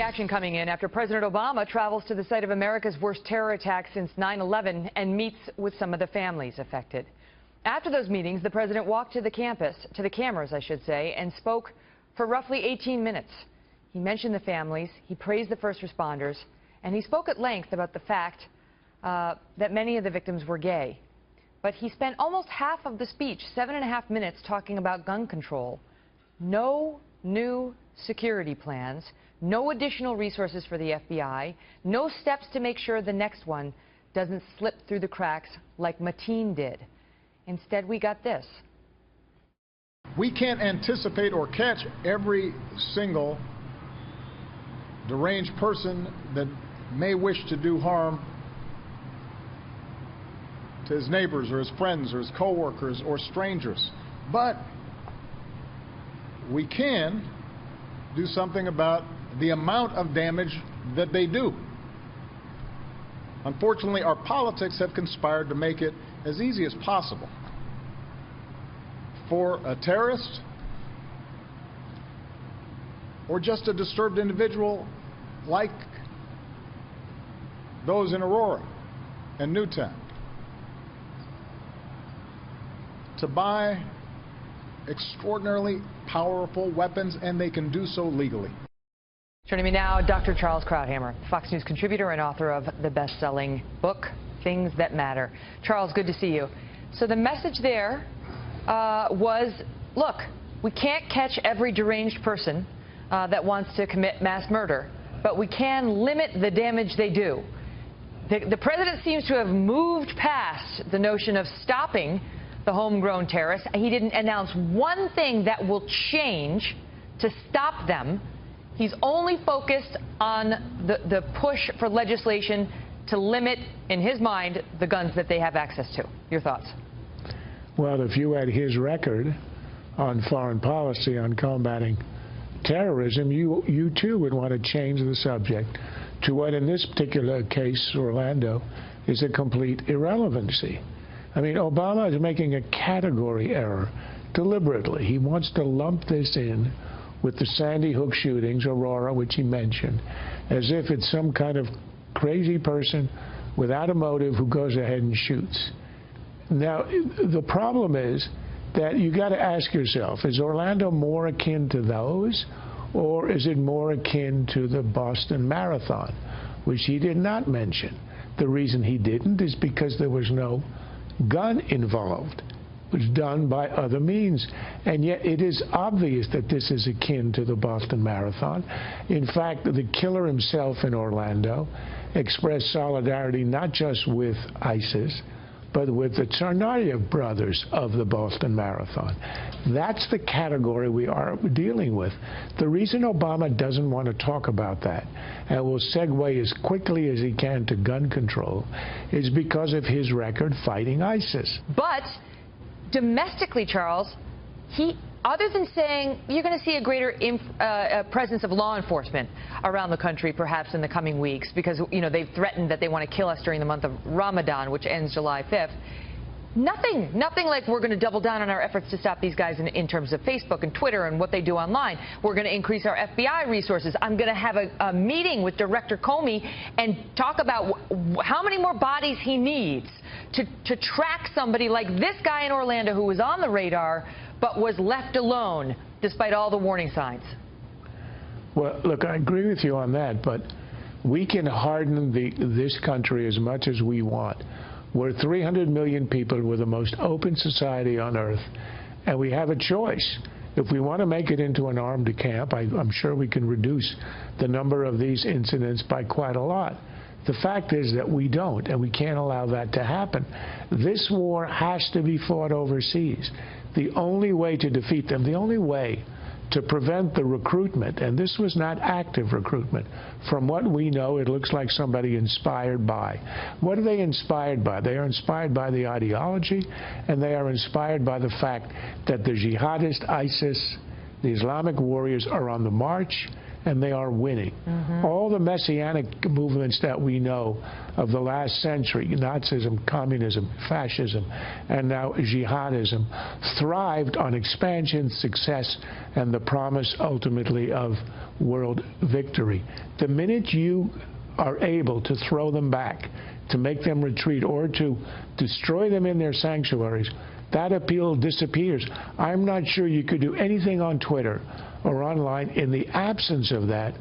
reaction coming in after President Obama travels to the site of America's worst terror attack since 9/11 and meets with some of the families affected. After those meetings, the president walked to the cameras, I should say, and spoke for roughly 18 minutes. He mentioned the families, he praised the first responders, and he spoke at length about the fact that many of the victims were gay. But he spent almost half of the speech, 7.5 minutes, talking about gun control. No new security plans, no additional resources for the FBI, no steps to make sure the next one doesn't slip through the cracks like Mateen did. Instead, we got this. We can't anticipate or catch every single deranged person that may wish to do harm to his neighbors or his friends or his co-workers or strangers. But we can do something about the amount of damage that they do. Unfortunately, our politics have conspired to make it as easy as possible for a terrorist or just a disturbed individual like those in Aurora and Newtown to buy extraordinarily powerful weapons, and they can do so legally. Joining me now, Dr. Charles Krauthammer, Fox News contributor and author of the best-selling book, Things That Matter. Charles, good to see you. So the message there was, look, we can't catch every deranged person that wants to commit mass murder, but we can limit the damage they do. The president seems to have moved past the notion of stopping the homegrown terrorists. He didn't announce one thing that will change to stop them. He's only focused on the push for legislation to limit, in his mind, the guns that they have access to. Your thoughts? Well, if you had his record on foreign policy on combating terrorism, you too would want to change the subject to what in this particular case, Orlando, is a complete irrelevancy. I mean, Obama is making a category error deliberately. He wants to lump this in with the Sandy Hook shootings, Aurora, which he mentioned, as if it's some kind of crazy person without a motive who goes ahead and shoots. Now, the problem is that you got to ask yourself, is Orlando more akin to those, or is it more akin to the Boston Marathon, which he did not mention? The reason he didn't is because there was no gun involved. It was done by other means, and yet it is obvious that this is akin to the Boston Marathon. In fact, the killer himself in Orlando expressed solidarity not just with ISIS, but with the Tsarnaev brothers of the Boston Marathon. That's the category we are dealing with. The reason Obama doesn't want to talk about that and will segue as quickly as he can to gun control is because of his record fighting ISIS. But domestically, Charles, other than saying you're going to see a greater presence of law enforcement around the country perhaps in the coming weeks because, you know, they've threatened that they want to kill us during the month of Ramadan, which ends July 5th. Nothing like we're going to double down on our efforts to stop these guys in terms of Facebook and Twitter and what they do online. We're going to increase our FBI resources. I'm going to have a meeting with Director Comey and talk about how many more bodies he needs to track somebody like this guy in Orlando who was on the radar but was left alone despite all the warning signs. Well, look, I agree with you on that, but we can harden this country as much as we want. We're 300 million people. We're the most open society on earth, and we have a choice. If we want to make it into an armed camp, I'm sure we can reduce the number of these incidents by quite a lot. The fact is that we don't, and we can't allow that to happen. This war has to be fought overseas. The only way to defeat them, the only way to prevent the recruitment, and this was not active recruitment. From what we know, it looks like somebody inspired by. What are they inspired by? They are inspired by the ideology, and they are inspired by the fact that the jihadist ISIS, the Islamic warriors, are on the march, and they are winning. All the messianic movements that we know of the last century, Nazism, communism, fascism, and now jihadism, thrived on expansion, success, and the promise ultimately of world victory. The minute you are able to throw them back, to make them retreat, or to destroy them in their sanctuaries, that appeal disappears. I'm not sure you could do anything on Twitter or online in the absence of that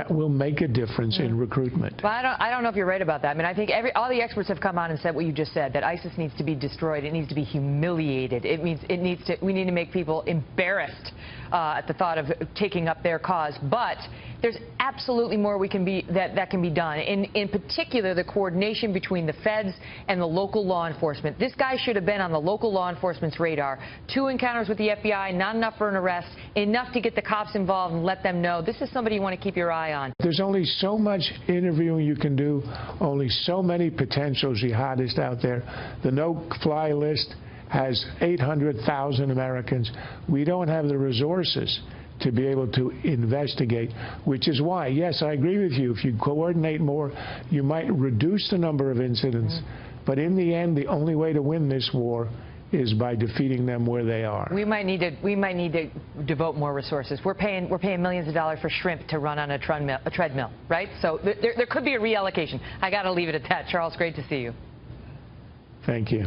will make a difference in recruitment. But I don't know if you're right about that. I mean, I think all the experts have come on and said what you just said, that ISIS needs to be destroyed. It needs to be humiliated. We need to make people embarrassed at the thought of taking up their cause. But there's absolutely more that can be done. In particular, the coordination between the feds and the local law enforcement. This guy should have been on the local law enforcement's radar. 2 encounters with the FBI, not enough for an arrest, enough to get the cops involved and let them know this is somebody you want to keep your eye on. There's only so much interviewing you can do, only so many potential jihadists out there. The no-fly list has 800,000 Americans. We don't have the resources to be able to investigate, which is why, yes, I agree with you. If you coordinate more, you might reduce the number of incidents. But in the end, the only way to win this war is by defeating them where they are. We might need to devote more resources. We're paying millions of dollars for shrimp to run on a treadmill, right? So there could be a reallocation. I got to leave it at that. Charles, great to see you. Thank you.